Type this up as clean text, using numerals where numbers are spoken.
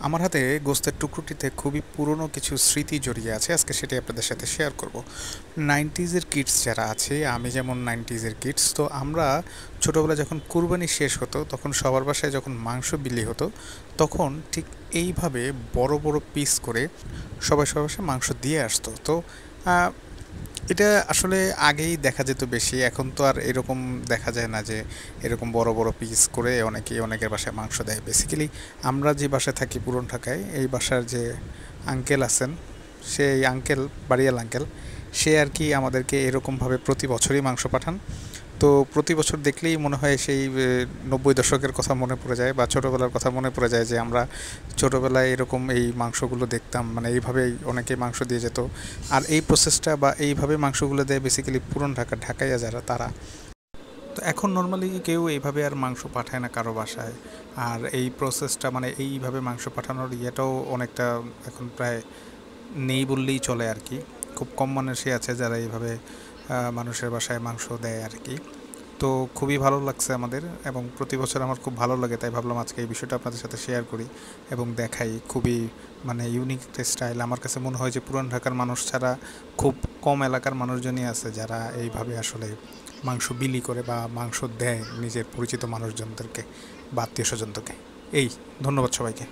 আমার হাতে গোস্তের টুকরোটিতে খুবই পুরনো কিছু স্মৃতি জড়িয়ে আছে। আজকে সেটি আপনাদের সাথে শেয়ার করব। 90s-এর কিডস যারা আছে, আমি যেমন 90s-এর কিডস, তো আমরা ছোটোবেলায় যখন কুরবানি শেষ হতো তখন সবার বাসায় যখন মাংস বিলি হতো, তখন ঠিক এইভাবে বড় বড় পিস করে সবাই সবার বাসায় মাংস দিয়ে আসতো। তো এটা আসলে আগেই দেখা যেত বেশি, এখন তো আর এরকম দেখা যায় না যে এরকম বড় বড় পিস করে অনেকেই অনেকের বাসায় মাংস দেয়। বেসিক্যালি আমরা যে বাসায় থাকি পুরন ঢাকায়, এই বাসার যে আঙ্কেল আছেন, সেই আঙ্কেল, বাড়িয়াল আঙ্কেল, সে আর কি আমাদেরকে এরকমভাবে প্রতি বছরই মাংস পাঠান। তো প্রতি বছর দেখলেই মনে হয় সেই 90 দশকের কথা মনে পড়ে যায়, বা ছোটোবেলার কথা মনে পড়ে যায় যে আমরা ছোটোবেলায় এরকম এই মাংসগুলো দেখতাম, মানে এইভাবেই অনেকে মাংস দিয়ে যেত। আর এই প্রসেসটা বা এইভাবে মাংসগুলো দেয় বেসিক্যালি পুরন ঢাকাইয়া যারা, তারা। তো এখন নর্মালি কেউ এইভাবে আর মাংস পাঠায় না কারো বাসায়। আর এই প্রসেসটা, মানে এইভাবে মাংস পাঠানোর ইয়েটাও অনেকটা এখন প্রায় নেই বললেই চলে আর কি। খুব কম মানুষই আছে যারা এইভাবে মানুষের বাসায় মাংস দেয় আর কি। তো খুবই ভালো লাগছে আমাদের, এবং প্রতি বছর আমার খুব ভালো লাগে, তাই ভাবলাম আজকে এই বিষয়টা আপনাদের সাথে শেয়ার করি এবং দেখাই। খুবই মানে ইউনিক একটা স্টাইল। আমার কাছে মনে হয় যে পুরান ঢাকার মানুষ ছাড়া খুব কম এলাকার মানুষজনই আছে যারা এইভাবে আসলে মাংস বিলি করে বা মাংস দেয় নিজের পরিচিত মানুষজনদেরকে বা আত্মীয় স্বজনদেরকে। এই, ধন্যবাদ সবাইকে।